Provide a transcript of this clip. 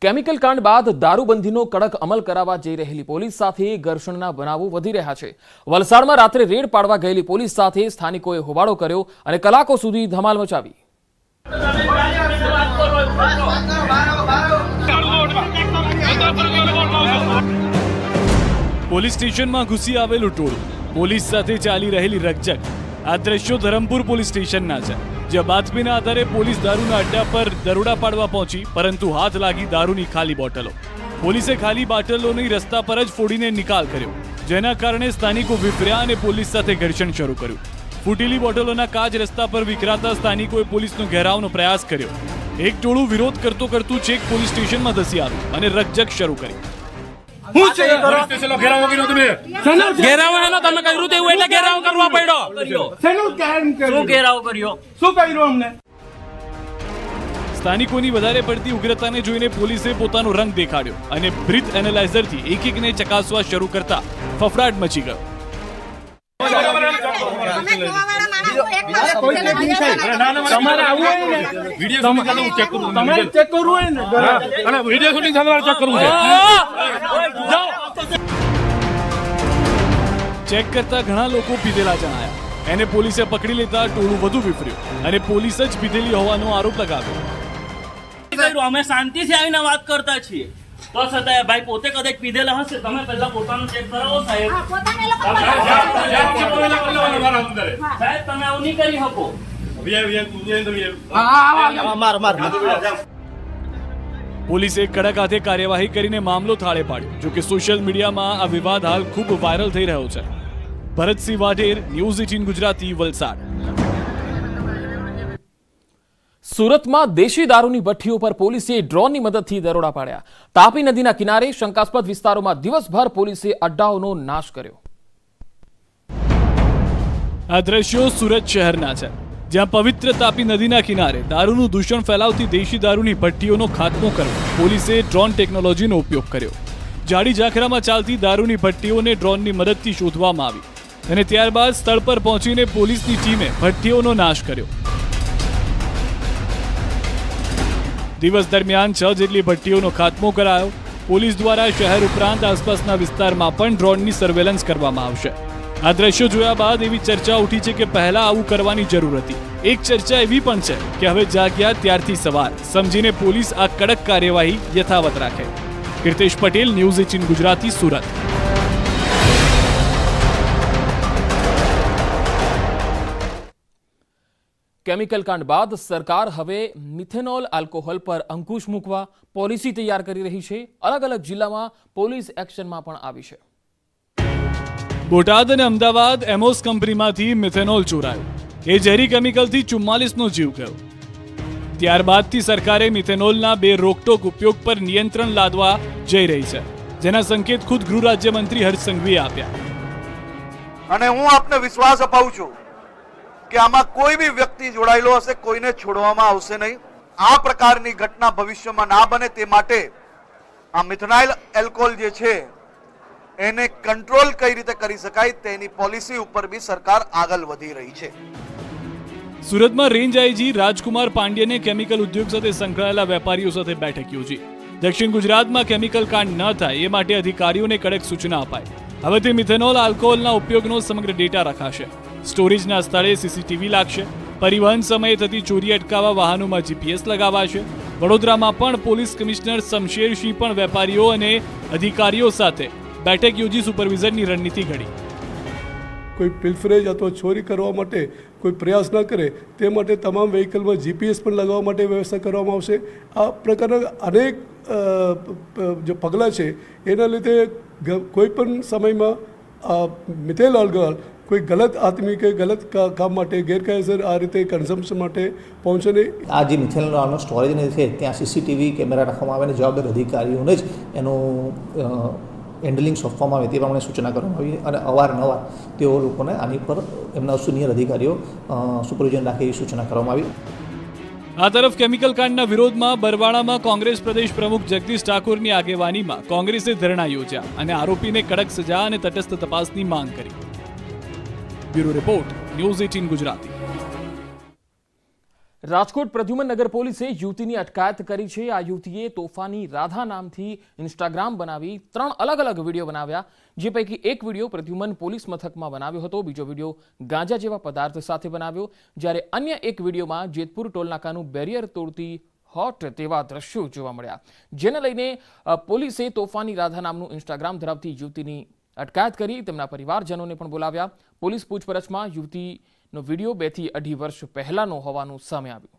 Chemical કાંડ બાદ દારૂબંધીનો કડક અમલ કરાવવા જઈ રહેલી પોલીસ સાથે ઘર્ષણના બનાવો વધી રહ્યા છે। વલસાડમાં રાત્રે રેડ પાડવા ગયેલી પોલીસ સાથે સ્થાનિકોએ હોબાળો કર્યો અને કલાકો સુધી ધમાલ મચાવી। પોલીસ સ્ટેશનમાં ઘૂસી આવેલું ટોળું, પોલીસ સાથે ચાલી રહેલી રકઝક। આ દ્રશ્યો ધરમપુર પોલીસ સ્ટેશનના છે, જ્યાં બાતમીના આધારે પોલીસ દારૂના અડ્ડા પર દરોડા પાડવા પહોંચી, પરંતુ હાથ લાગી દારૂની ખાલી બોટલો। પોલીસે ખાલી બોટલોની રસ્તા પર જ ફોડીને નિકાલ કર્યો, જેના કારણે સ્થાનિકો વિફર્યા અને પોલીસ સાથે ઘર્ષણ શરૂ કર્યું। ફૂટેલી બોટલોના કાચ રસ્તા પર વિખરાતા સ્થાનિકોએ પોલીસનો ઘેરાવનો પ્રયાસ કર્યો। એક ટોળું વિરોધ કરતું છેક પોલીસ સ્ટેશનમાં ધસી આવ્યું અને રકઝક શરૂ કરી। સ્થાનિકોની વધારે પડતી ઉગ્રતાને જોઈને પોલીસે પોતાનો રંગ દેખાડ્યો અને બ્રીથ એનાલાઇઝરથી એકને ચકાસવા શરૂ કરતા ફફડાટ મચી ગયો। ચેક કરતા ઘણા લોકો પીધેલા જણાયા। એને પોલીસે પકડી લેતા ટોળું વધુ વિફર્યું અને પોલીસ જ પીધેલી હોવાનો આરોપ લગાવ્યો। અમે શાંતિથી આવીને વાત કરતા છીએ, તો છતાં ભાઈ પોતે કદાચ પીધેલા હશે। તમે પહેલા પોતાનું ચેક કરાવો સાહેબ। સાહેબ તમે આવું નહીં કરી શકો। પોલીસે કડક હાથે કાર્યવાહી કરીને મામલો થાળે પાડ્યો। જો કે સોશિયલ મીડિયામાં આ વિવાદ હાલ ખૂબ વાયરલ થઈ રહ્યો છે। ભરતસિંહ વાઢેર, ન્યૂઝ 18 ગુજરાતી, વલસાડ। સુરતમાં દેશી દારૂની ભઠ્ઠીઓ પર પોલીસે ડ્રોનની મદદથી દરોડા પાડ્યા। તાપી નદીના કિનારે શંકાસ્પદ વિસ્તારોમાં દિવસભર પોલીસે અડ્ડાઓનો નાશ કર્યો। આ દ્રશ્યો સુરત શહેરના છે, જ્યાં પવિત્ર તાપી નદીના કિનારે દારૂનું દૂષણ ફેલાવતી દેશી દારૂની ભઠ્ઠીઓનો ખાત્મો કરવા પોલીસે ડ્રોન ટેકનોલોજીનો ઉપયોગ કર્યો। જાડી ઝાખરામાં ચાલતી દારૂની ભઠ્ઠીઓને ડ્રોનની મદદથી શોધવામાં આવી અને ત્યારબાદ સ્થળ પર પહોંચીને પોલીસની ટીમે ભઠ્ઠીઓનો નાશ કર્યો। દિવસ દરમિયાન 6 જેટલી ભઠ્ઠીઓનો ખાત્મો કરાયો। પોલીસ દ્વારા શહેર ઉપરાંત આસપાસના વિસ્તારમાં પણ ડ્રોનની સર્વેલન્સ કરવામાં આવશે। આ દ્રશ્યો જોયા બાદ એવી ચર્ચા ઉઠી છે કે પહેલા આવું કરવાની જરૂર હતી। એક ચર્ચા એવી પણ છે કે હવે જાગ્યા ત્યારથી સવાર સમજીને પોલીસ આ કડક કાર્યવાહી યથાવત રાખે। કીર્તેશ પટેલ, ન્યૂઝ 18 ગુજરાતી, સુરત। કેમિકલ કાંડ બાદ સરકાર હવે મિથેનોલ આલ્કોહોલ પર અંકુશ મૂકવા પોલિસી તૈયાર કરી રહી છે। અલગ અલગ જિલ્લામાં પોલીસ એક્શનમાં પણ આવી છે। બોટાદ અને અમદાવાદ એમોસ કંપનીમાંથી મિથેનોલ ચોરાયું। એ ઝેરી કેમિકલથી 44નો જીવ ગયો। ત્યારબાદથી સરકારે મિથેનોલના બે રોકટોક ઉપયોગ પર નિયંત્રણ લાદવા જઈ રહી છે, જેના સંકેત ખુદ ગૃહ રાજ્યમંત્રી હર્ષ સંઘવીએ આપ્યા। અને હું આપને વિશ્વાસ અપાવું છું કે આમાં કોઈ બી વ્યક્તિ જોડાયેલો હશે, કોઈને છોડવામાં આવશે નહીં। આ પ્રકારની ઘટના ભવિષ્યમાં ના બને તે માટે આ મિથેનોલ એલ્કોહોલ જે છે એને કંટ્રોલ કઈ રીતે કરી શકાય તેની પોલિસી ઉપર બી સરકાર આગળ વધી રહી છે। સુરતમાં રેન્જ આઈજી રાજકુમાર પાંડ્યને કેમિકલ ઉદ્યોગ સાથે સંકળાયેલા વેપારીઓ સાથે બેઠક યોજી। દક્ષિણ ગુજરાતમાં કેમિકલ કાંડ ન થાય એ માટે અધિકારીઓને કડક સૂચના અપાઈ। હવેથી મિથેનોલ આલ્કોહોલના ઉપયોગનો સમગ્ર ડેટા રખાશે। સ્ટોરેજના સ્થળે સીસીટીવી લાગશે। પરિવહન સમયે થતી ચોરી અટકાવવા વાહનોમાં જીપીએસ લગાવાશે। વડોદરામાં પણ પોલીસ કમિશનર શમશેર સિંહ પણ વેપારીઓ અને અધિકારીઓ સાથે બેઠક યોજી સુપરવિઝનની રણનીતિ ઘડી। કોઈ પિલફરેજ અથવા ચોરી કરવા માટે કોઈ પ્રયાસ ન કરે તે માટે તમામ વ્હીકલમાં જીપીએસ પણ લગાવવા માટે વ્યવસ્થા કરવામાં આવશે। આ પ્રકારના અનેક જે પગલાં છે એના લીધે કોઈ પણ સમયમાં મિથેનોલ આલ્કોહોલ કોઈ ગલત આદમી કે ગલત કામ માટે ગેરકાયદેસર આ રીતે કન્ઝમ્પશન માટે પહોંચે નહીં। આ જે મિથેનોલનો સ્ટોરેજ છે ત્યાં સીસીટીવી કેમેરા રાખવામાં આવે અને જવાબદાર અધિકારીઓને જ એનું હેન્ડલિંગ સોંપવામાં આવે તે પ્રમાણે સૂચના કરવામાં આવી અને અવારનવાર તેઓ લોકોને આની પર એમના સિનિયર અધિકારીઓ સુપરવિઝન રાખે એવી સૂચના કરવામાં આવી। આ તરફ કેમિકલ કાંડના વિરોધમાં બરવાડામાં કોંગ્રેસ પ્રદેશ પ્રમુખ જગદીશ ઠાકોરની આગેવાનીમાં કોંગ્રેસે ધરણા યોજ્યા અને આરોપીને કડક સજા અને તટસ્થ તપાસની માંગ કરી। Bureau report, news 18 Gujarati. Rajkot Pradyuman નગર પોલીસે યુવતીની અટકાયત કરી છે। આ યુવતીએ તોફાની રાધા નામથી ઇન્સ્ટાગ્રામ બનાવી 3 અલગ અલગ વિડીયો બનાવ્યા, જે પૈકી એક વિડીયો પ્રદ્યુમન પોલીસ મથકમાં બનાવ્યો હતો, બીજો વિડીયો ગાંજા જેવા પદાર્થ સાથે બનાવ્યો, જ્યારે અન્ય એક વિડીયોમાં જેતપુર ટોલનાકાનું બેરિયર તોડતી હોટ તેવા દ્રશ્યો જોવા મળ્યા, જેને લઈને પોલીસે તોફાની રાધા નામનું ઇન્સ્ટાગ્રામ ધરાવતી યુવતીની અટકાયત કરી તેમના પરિવારજનોને પણ બોલાવ્યા। પોલીસ પૂછપરછમાં યુવતીનો વિડીયો 2 થી 2.5 વર્ષ પહેલાનો હોવાનું સામે આવ્યું।